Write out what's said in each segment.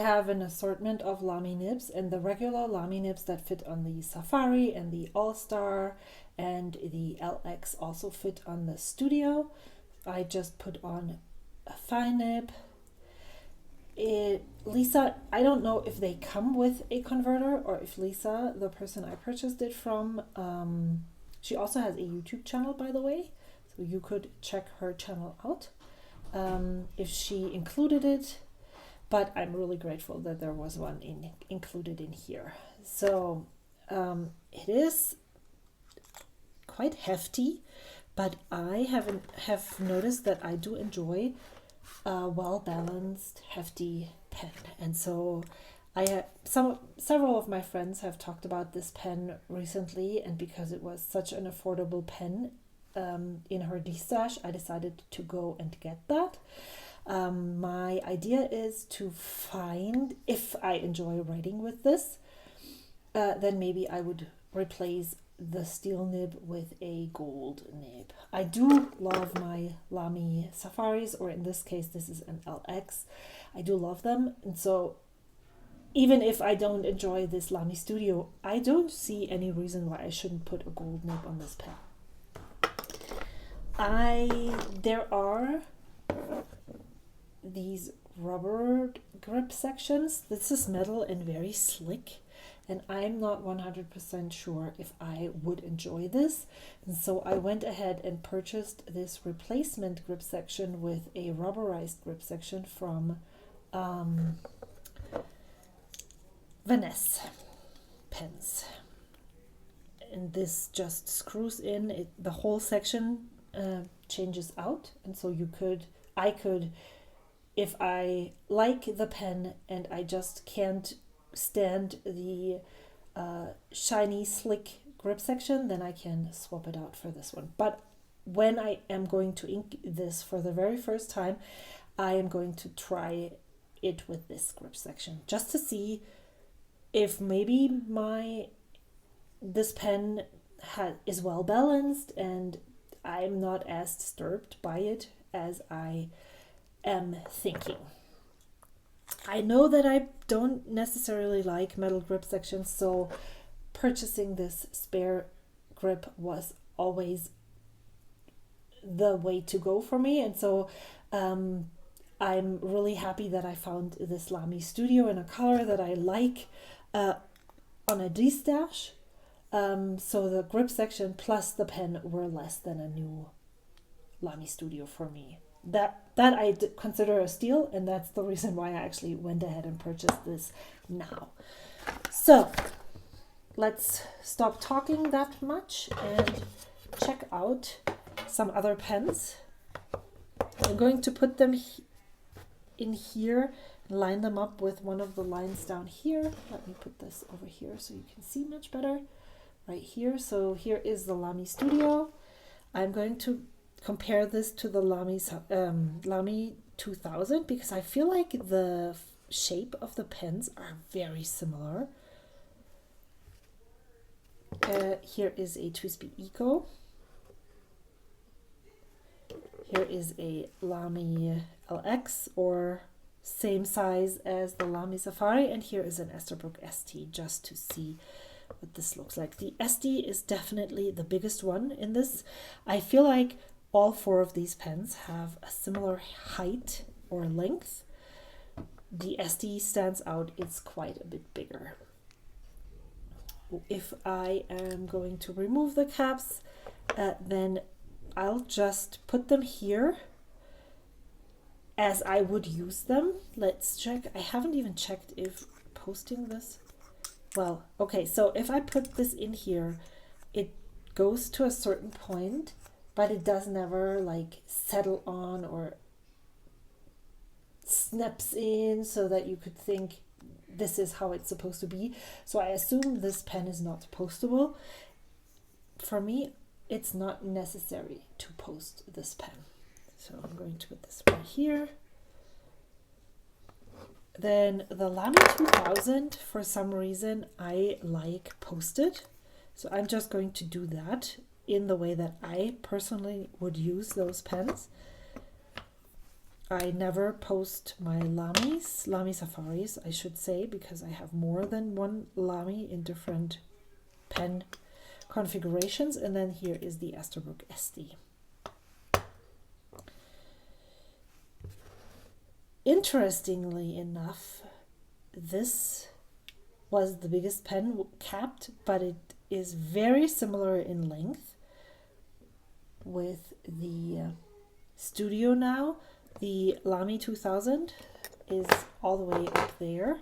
I have an assortment of Lamy nibs, and the regular Lamy nibs that fit on the Safari and the All-Star and the LX also fit on the Studio. I just put on a fine nib. Lisa, I don't know if they come with a converter or if Lisa, the person I purchased it from, she also has a YouTube channel, by the way, so you could check her channel out if she included it. But I'm really grateful that there was one included in here. So it is quite hefty, but I have noticed that I do enjoy a well-balanced, hefty pen. And so several of my friends have talked about this pen recently, and because it was such an affordable pen in her destash, I decided to go and get that. My idea is to find, if I enjoy writing with this, then maybe I would replace the steel nib with a gold nib. I do love my Lamy Safaris, or in this case, this is an LX. I do love them, and so even if I don't enjoy this Lamy Studio, I don't see any reason why I shouldn't put a gold nib on this pen. There are these rubber grip sections. This is metal and very slick, and I'm not 100% sure if I would enjoy this. And so I went ahead and purchased this replacement grip section with a rubberized grip section from Vanessa pens. And this just screws in, the whole section changes out, and so I could, if I like the pen and I just can't stand the shiny, slick grip section, then I can swap it out for this one. But when I am going to ink this for the very first time, I am going to try it with this grip section just to see if maybe this pen is well balanced and I'm not as disturbed by it as I am thinking. I know that I don't necessarily like metal grip sections, so purchasing this spare grip was always the way to go for me. And so I'm really happy that I found this Lamy Studio in a color that I like on a destash. So the grip section plus the pen were less than a new Lamy Studio for me. That I consider a steal, and that's the reason why I actually went ahead and purchased this now. So let's stop talking that much and check out some other pens. I'm going to put them in here, line them up with one of the lines down here. Let me put this over here so you can see much better. Right here. So here is the Lamy Studio. I'm going to compare this to the Lamy 2000 because I feel like the shape of the pens are very similar. Here is a TWSBI Eco. Here is a Lamy LX, or same size as the Lamy Safari, and here is an Esterbrook ST, just to see what this looks like. The SD is definitely the biggest one in this. I feel like all four of these pens have a similar height or length. The SD stands out, it's quite a bit bigger. If I am going to remove the caps, then I'll just put them here as I would use them. Let's check. I haven't even checked if posting this. Well, okay, so if I put this in here, it goes to a certain point, but it does never like settle on or snaps in so that you could think this is how it's supposed to be. So I assume this pen is not postable. For me, it's not necessary to post this pen. So I'm going to put this right here. Then the Lamy 2000, for some reason, I like posted. So I'm just going to do that in the way that I personally would use those pens. I never post my Lamy Safaris, I should say, because I have more than one Lamy in different pen configurations. And then here is the Esterbrook SD. Interestingly enough, this was the biggest pen capped, but it is very similar in length with the Studio now. The Lamy 2000 is all the way up there.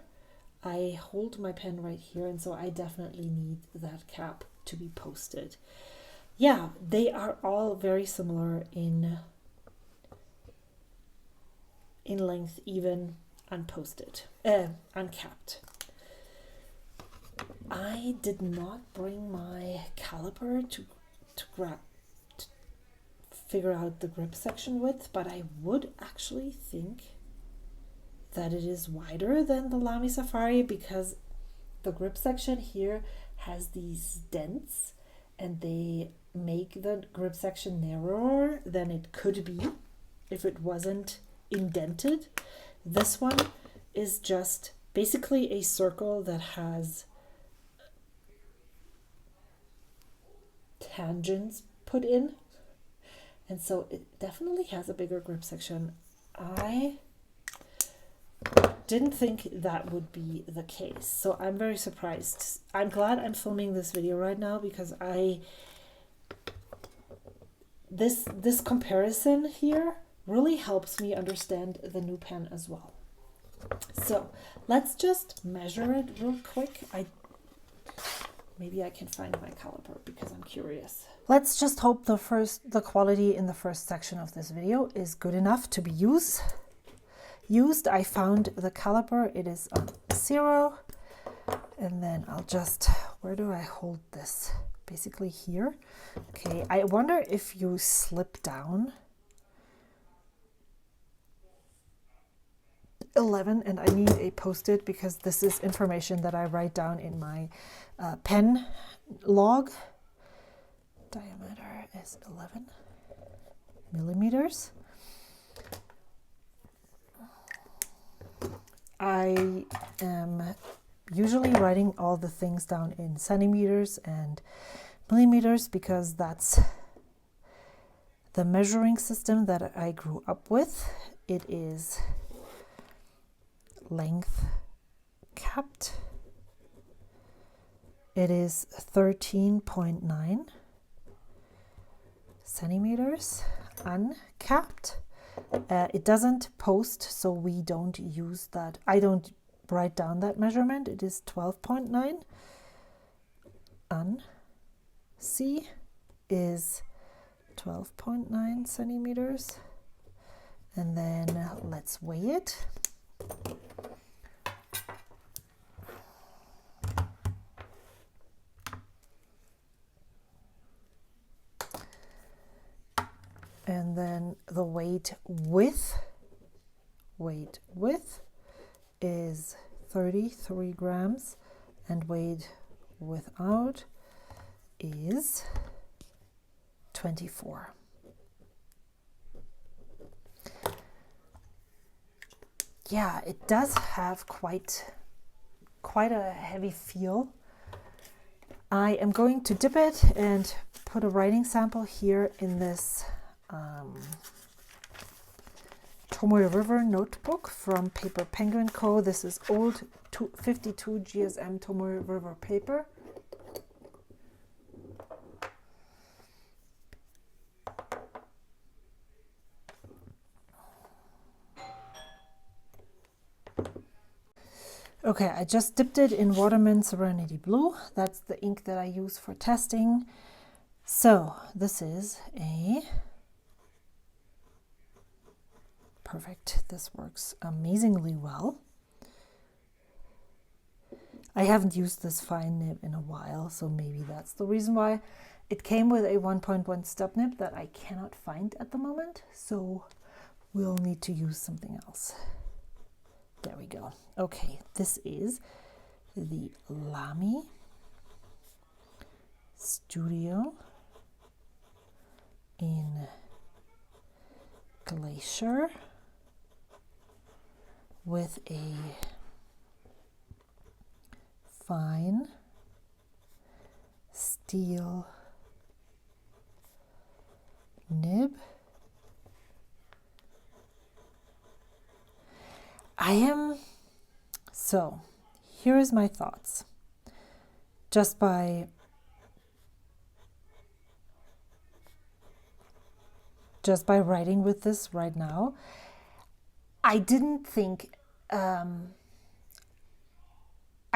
I hold my pen right here, and so I definitely need that cap to be posted. Yeah, they are all very similar in length, even unposted, uncapped. I did not bring my caliper to figure out the grip section width, but I would actually think that it is wider than the Lamy Safari, because the grip section here has these dents and they make the grip section narrower than it could be if it wasn't indented. This one is just basically a circle that has tangents put in, and so it definitely has a bigger grip section. I didn't think that would be the case, so I'm very surprised. I'm glad I'm filming this video right now, because this comparison here really helps me understand the new pen as well. So let's just measure it real quick. Maybe I can find my caliper because I'm curious. Let's just hope the quality in the first section of this video is good enough to be used. I found the caliper, it is on 0, and then I'll just, where do I hold this? Basically here. Okay, I wonder if you slip down 11, and I need a post-it because this is information that I write down in my pen log. Diameter is 11 millimeters. I am usually writing all the things down in centimeters and millimeters because that's the measuring system that I grew up with. It is length capped. It is 13.9 centimeters uncapped. It doesn't post, so we don't use that. I don't write down that measurement. It is 12.9. C is 12.9 centimeters. And then let's weigh it. And then the weight width is 33 grams, and weight without is 24. Yeah, it does have quite a heavy feel. I am going to dip it and put a writing sample here in this Tomoe River notebook from Paper Penguin Co. This is old 52 GSM Tomoe River paper. Okay, I just dipped it in Waterman Serenity Blue. That's the ink that I use for testing. So this is a perfect. This works amazingly well. I haven't used this fine nib in a while, so maybe that's the reason why. It came with a 1.1 stub nib that I cannot find at the moment, so we'll need to use something else. There we go. Okay, this is the Lamy Studio in Glacier. with a fine steel nib. So here is my thoughts. Just by writing with this right now, I didn't think, I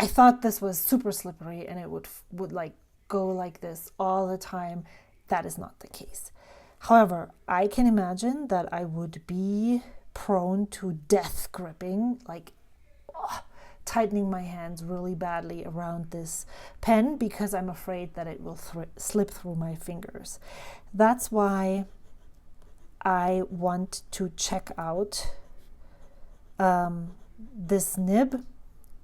thought this was super slippery and it would like go like this all the time. That is not the case. However, I can imagine that I would be prone to death gripping, like tightening my hands really badly around this pen because I'm afraid that it will slip through my fingers. That's why I want to check out this nib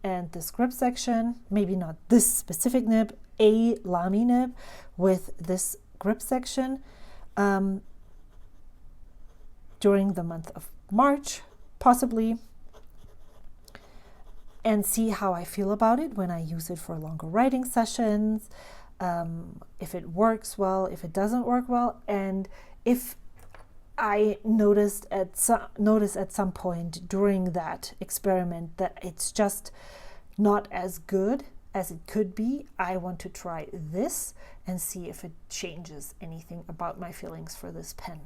and this grip section, maybe not this specific nib, a Lamy nib with this grip section during the month of March, possibly, and see how I feel about it when I use it for longer writing sessions, if it works well, if it doesn't work well, and if I notice at some point during that experiment that it's just not as good as it could be. I want to try this and see if it changes anything about my feelings for this pen.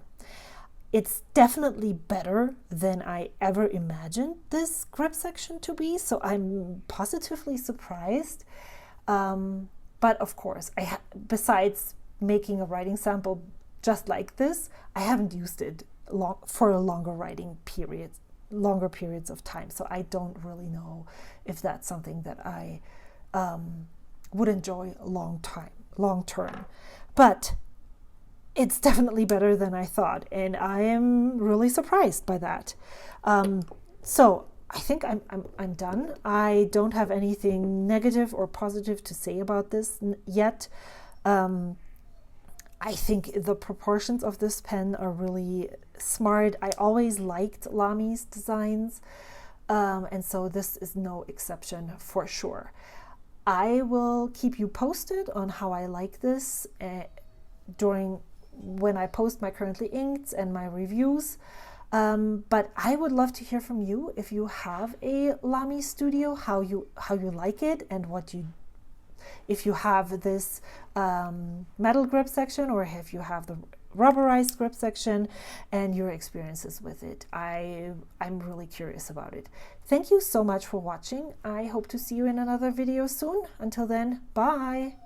It's definitely better than I ever imagined this grip section to be, so I'm positively surprised. But of course, besides making a writing sample just like this, I haven't used it for a longer periods of time. So I don't really know if that's something that I would enjoy long term. But it's definitely better than I thought, and I am really surprised by that. So I think I'm done. I don't have anything negative or positive to say about this yet. I think the proportions of this pen are really smart. I always liked Lamy's designs, and so this is no exception for sure. I will keep you posted on how I like this when I post my currently inked and my reviews. But I would love to hear from you if you have a Lamy Studio, how you like it, and if you have this metal grip section or if you have the rubberized grip section and your experiences with it. I'm really curious about it. Thank you so much for watching. I hope to see you in another video soon. Until then, bye.